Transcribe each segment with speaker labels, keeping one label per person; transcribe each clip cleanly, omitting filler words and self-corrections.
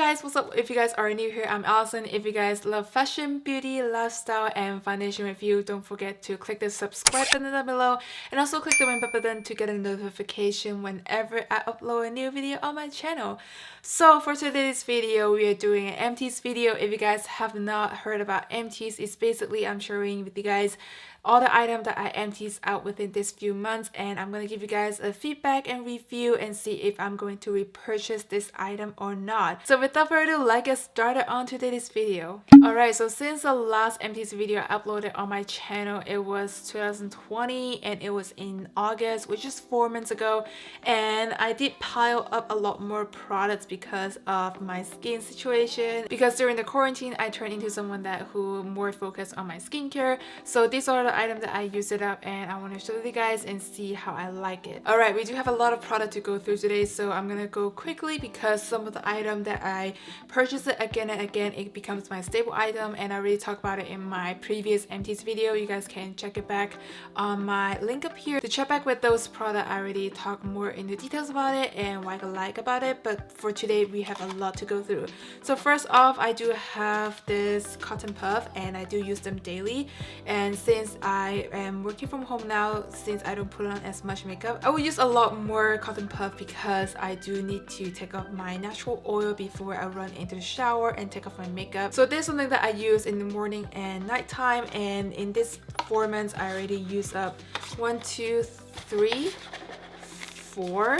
Speaker 1: guys, what's up? If you guys are new here, I'm Alison. If you guys love fashion, beauty, lifestyle, and foundation review, don't forget to click the subscribe button down below and also click the ring button to get a notification whenever I upload a new video on my channel. So for today's video, we are doing an Empties video. If you guys have not heard about Empties, it's basically I'm sharing with you guys all the items that I empties out within this few months, and I'm going to give you guys a feedback and review and see if I'm going to repurchase this item or not. So without further ado, let's get started on today's video. Alright, so since the last empties video I uploaded on my channel, it was 2020 and it was in August, which is 4 months ago, and I did pile up a lot more products because of my skin situation. Because during the quarantine, I turned into someone who more focused on my skincare. So these are the items that I used it up, and I want to show you guys and see how I like it. Alright, we do have a lot of product to go through today, so I'm gonna go quickly because some of the item that I purchase it again and again, it becomes my staple item, and I already talked about it in my previous empties video. You guys can check it back on my link up here to check back with those products. I already talk more into details about it and what I like about it, but for today we have a lot to go through. So first off, I do have this cotton puff and I do use them daily, and since I am working from home now, since I don't put on as much makeup, I will use a lot more cotton puff because I do need to take off my natural oil before I run into the shower and take off my makeup. So this is something that I use in the morning and nighttime, and in this 4 months I already used up 1, 2, 3, 4.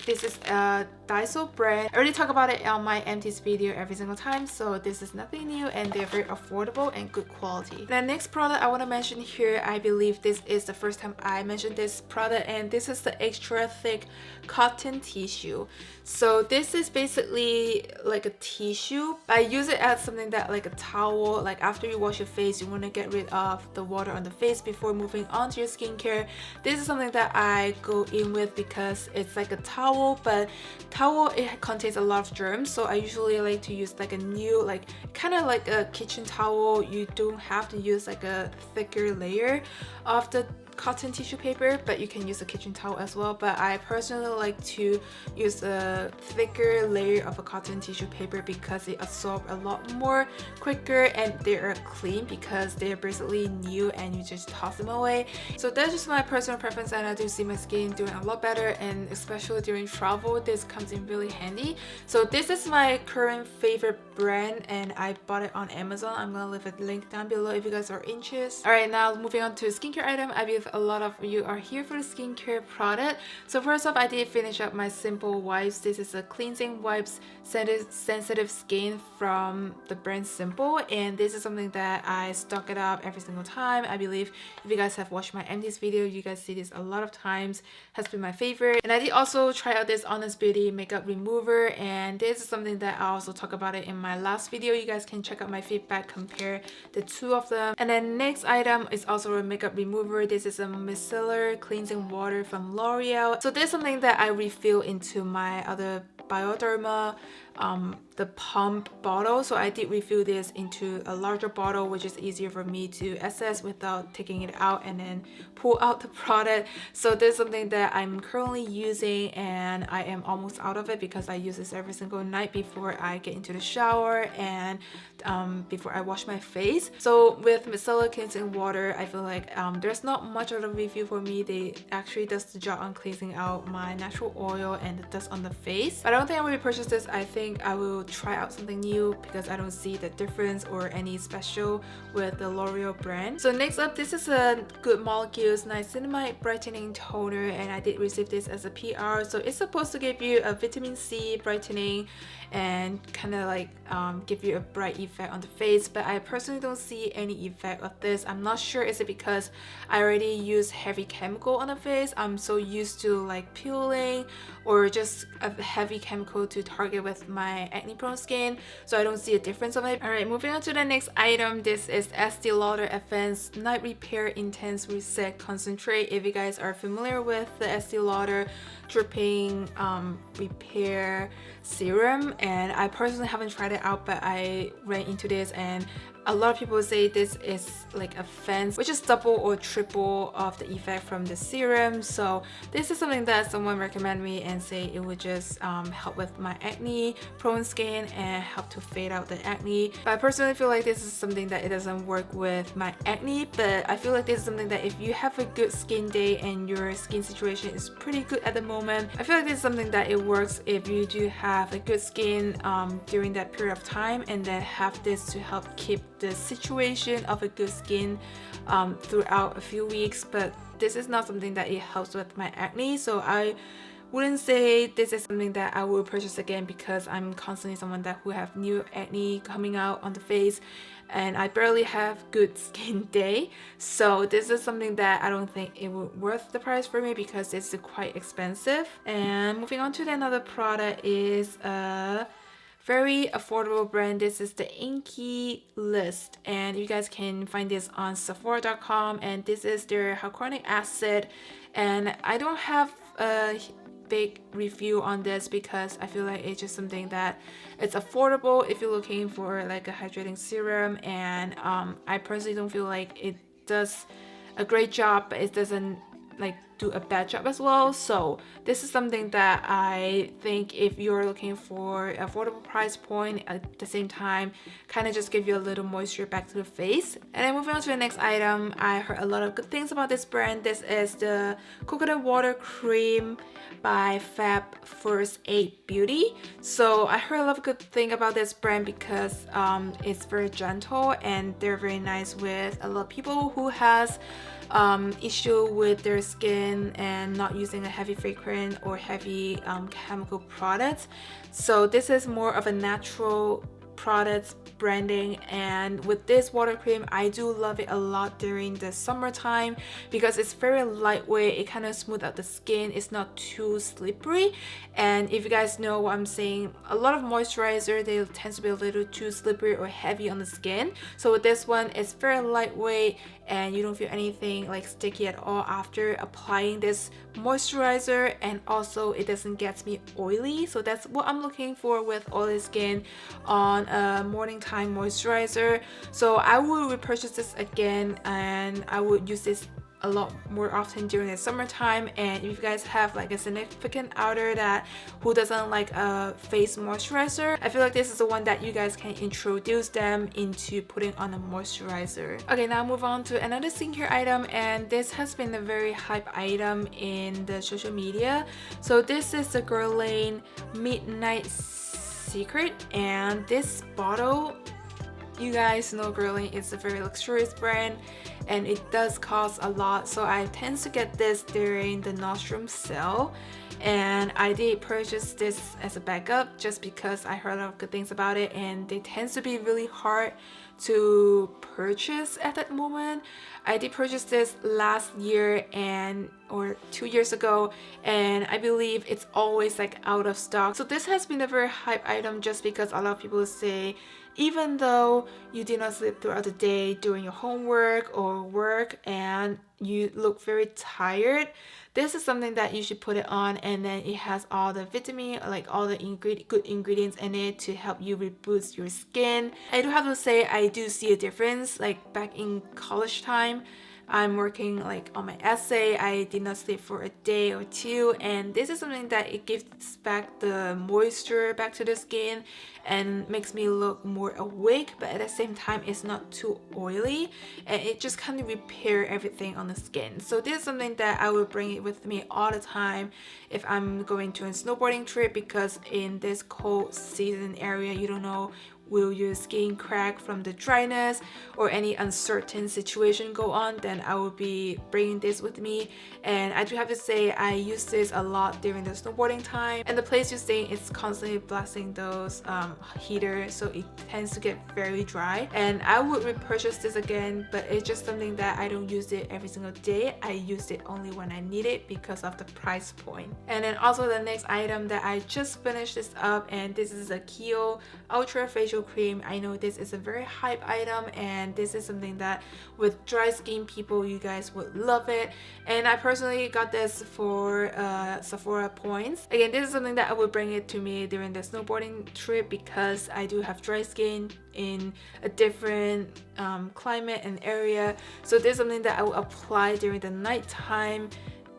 Speaker 1: This is a Daiso brand. I already talk about it on my empties video every single time, so this is nothing new and they're very affordable and good quality. The next product I want to mention here, I believe this is the first time I mentioned this product, and this is the extra thick cotton tissue. So this is basically like a tissue. I use it as something that like a towel, like after you wash your face, you want to get rid of the water on the face before moving on to your skincare. This is something that I go in with because it's like a towel, but towel, it contains a lot of germs, so I usually like to use like a new, like kind of like a kitchen towel. You don't have to use like a thicker layer of the cotton tissue paper, but you can use a kitchen towel as well. But I personally like to use a thicker layer of a cotton tissue paper because it absorbs a lot more quicker and they are clean because they're basically new and you just toss them away. So that's just my personal preference, and I do see my skin doing a lot better, and especially during travel this comes in really handy. So this is my current favorite brand and I bought it on Amazon. I'm gonna leave a link down below if you guys are interested. Alright, now moving on to skincare item. I believe a lot of you are here for the skincare product. So first off, I did finish up my simple wipes. This is a cleansing wipes sensitive skin from the brand Simple, and this is something that I stock it up every single time. I believe if you guys have watched my empties video, you guys see this a lot of times. Has been my favorite. And I did also try out this Honest Beauty makeup remover, and this is something that I also talk about it in my last video. You guys can check out my feedback, compare the two of them. And then next item is also a makeup remover. This is a Micellar cleansing water from L'Oreal. So this is something that I refill into my other Bioderma the pump bottle. So I did refill this into a larger bottle, which is easier for me to access without taking it out and then pull out the product. So this is something that I'm currently using, and I am almost out of it because I use this every single night before I get into the shower and before I wash my face. So with Micellar cleansing water, I feel like there's not much of a review for me. They actually does the job on cleansing out my natural oil and the dust on the face. But I don't think I will repurchase this. I think I will try out something new because I don't see the difference or any special with the L'Oreal brand. So next up, this is a Good Molecules Niacinamide Brightening Toner, and I did receive this as a PR. So it's supposed to give you a vitamin C brightening and kind of like give you a bright effect on the face, but I personally don't see any effect of this. I'm not sure, is it because I already use heavy chemical on the face? I'm so used to like peeling or just a heavy chemical to target with my acne prone skin, so I don't see a difference of it. Alright, moving on to the next item. This is Estée Lauder Advanced Night Repair Intense Reset Concentrate. If you guys are familiar with the Estée Lauder dripping repair serum, and I personally haven't tried it out, but I ran into this and a lot of people say this is like a fence, which is double or triple of the effect from the serum. So this is something that someone recommended me and say it would just help with my acne prone skin and help to fade out the acne. But I personally feel like this is something that it doesn't work with my acne, but I feel like this is something that if you have a good skin day and your skin situation is pretty good at the moment, I feel like this is something that it works if you do have a good skin during that period of time, and then have this to help keep the situation of a good skin throughout a few weeks. But this is not something that it helps with my acne, so I wouldn't say this is something that I will purchase again, because I'm constantly someone that who have new acne coming out on the face and I barely have good skin day. So this is something that I don't think it would worth the price for me, because it's quite expensive. And moving on to another product is a very affordable brand. This is the INKEY list, and you guys can find this on Sephora.com, and this is their hyaluronic acid. And I don't have a big review on this because I feel like it's just something that it's affordable if you're looking for like a hydrating serum, and I personally don't feel like it does a great job, but it doesn't like do a bad job as well. So this is something that I think if you're looking for an affordable price point, at the same time kind of just give you a little moisture back to the face. And then moving on to the next item, I heard a lot of good things about this brand. This is the coconut water cream by Fab First Aid Beauty. So I heard a lot of good thing about this brand because it's very gentle and they're very nice with a lot of people who has issue with their skin and not using a heavy fragrance or heavy chemical products. So this is more of a natural products branding, and with this water cream I do love it a lot during the summertime because it's very lightweight. It kind of smooth out the skin, it's not too slippery. And if you guys know what I'm saying, a lot of moisturizer they tend to be a little too slippery or heavy on the skin. So with this one, it's very lightweight and you don't feel anything like sticky at all after applying this moisturizer, and also it doesn't get me oily. So that's what I'm looking for with oily skin on a morning time moisturizer. So I will repurchase this again and I would use this a lot more often during the summertime. And if you guys have like a significant other that who doesn't like a face moisturizer, I feel like this is the one that you guys can introduce them into putting on a moisturizer. Okay, now move on to another skincare item, and this has been a very hype item in the social media. So this is the Guerlain Midnight Secret, and this bottle, you guys know Guerlain is a very luxurious brand and it does cost a lot, so I tend to get this during the Nostrum sale, and I did purchase this as a backup just because I heard a lot of good things about it, and they tend to be really hard to purchase at that moment. I did purchase this last year or 2 years ago, and I believe it's always like out of stock. So this has been a very hype item just because a lot of people say even though you did not sleep throughout the day doing your homework or work and you look very tired, this is something that you should put it on, and then it has all the vitamin, like all the good ingredients in it to help you reboost your skin. I do have to say I do see a difference. Like back in college time, I'm working like on my essay, I did not sleep for a day or two, and this is something that it gives back the moisture back to the skin and makes me look more awake, but at the same time it's not too oily, and it just kind of repair everything on the skin. So this is something that I will bring it with me all the time if I'm going to a snowboarding trip, because in this cold season area you don't know will your skin crack from the dryness or any uncertain situation go on, then I will be bringing this with me. And I do have to say I use this a lot during the snowboarding time, and the place you're staying is constantly blasting those heaters, so it tends to get very dry. And I would repurchase this again, but it's just something that I don't use it every single day. I use it only when I need it because of the price point. And then also the next item that I just finished this up, and this is a Kiehl Ultra Facial Cream. I know this is a very hype item, and this is something that with dry skin people people, you guys would love it. And I personally got this for Sephora points. Again, this is something that I would bring it to me during the snowboarding trip because I do have dry skin in a different climate and area. So this is something that I will apply during the nighttime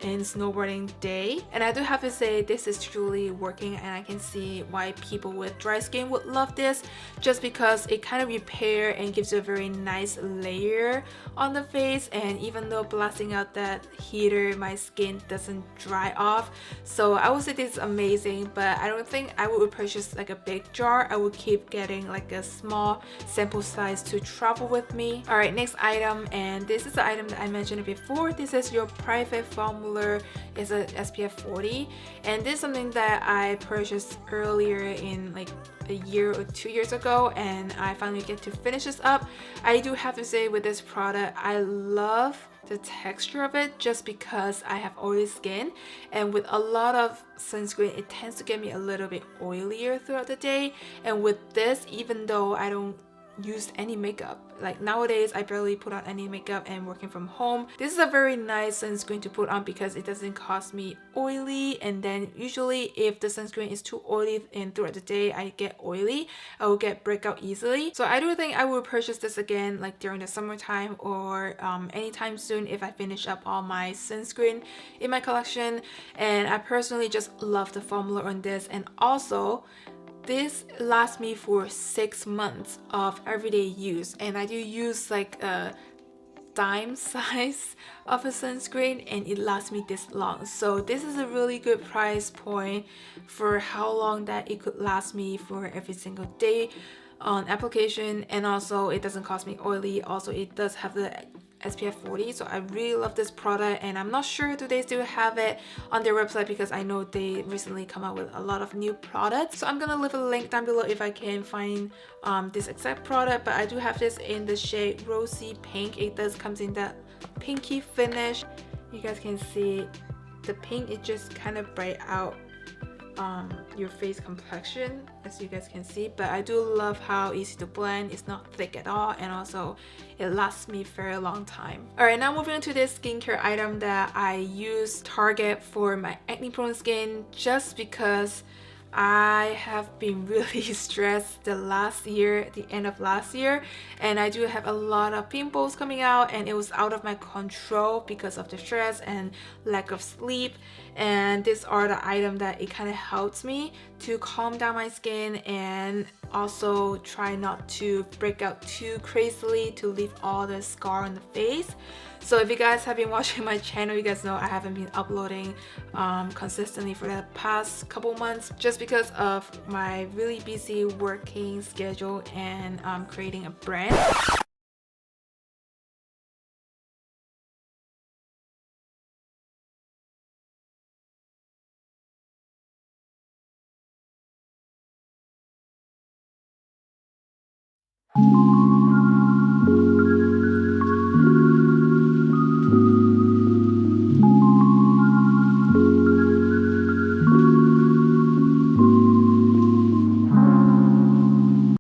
Speaker 1: in snowboarding day. And I do have to say this is truly working, and I can see why people with dry skin would love this, just because it kind of repair and gives you a very nice layer on the face. And even though blasting out that heater, my skin doesn't dry off. So I would say this is amazing, but I don't think I would purchase like a big jar. I would keep getting like a small sample size to travel with me. All right, next item, and this is the item that I mentioned before. This is your private formula. Is a SPF 40, and this is something that I purchased earlier in like a year or 2 years ago, and I finally get to finish this up. I do have to say with this product, I love the texture of it just because I have oily skin, and with a lot of sunscreen it tends to get me a little bit oilier throughout the day. And with this, even though I don't use any makeup, like nowadays I barely put on any makeup and working from home, this is a very nice sunscreen to put on because it doesn't cause me oily. And then usually if the sunscreen is too oily and throughout the day I get oily, I will get breakout easily. So I do think I will purchase this again like during the summertime or anytime soon if I finish up all my sunscreen in my collection. And I personally just love the formula on this, and also this lasts me for 6 months of everyday use, and I do use like a dime size of a sunscreen and it lasts me this long. So this is a really good price point for how long that it could last me for every single day on application. And also it doesn't cost me oily. Also it does have the SPF 40, so I really love this product, and I'm not sure do they still have it on their website because I know they recently come out with a lot of new products. So I'm gonna leave a link down below if I can find this exact product, but I do have this in the shade Rosy Pink. It does comes in that pinky finish. You guys can see the pink, it just kind of bright out your face complexion, as you guys can see. But I do love how easy to blend, it's not thick at all, and also it lasts me for a long time. Alright, now moving on to this skincare item that I use Target for my acne prone skin, just because I have been really stressed the end of last year, and I do have a lot of pimples coming out, and it was out of my control because of the stress and lack of sleep. And these are the items that it kind of helps me to calm down my skin and also try not to break out too crazily to leave all the scar on the face. So if you guys have been watching my channel, you guys know I haven't been uploading consistently for the past couple months just because of my really busy working schedule and creating a brand.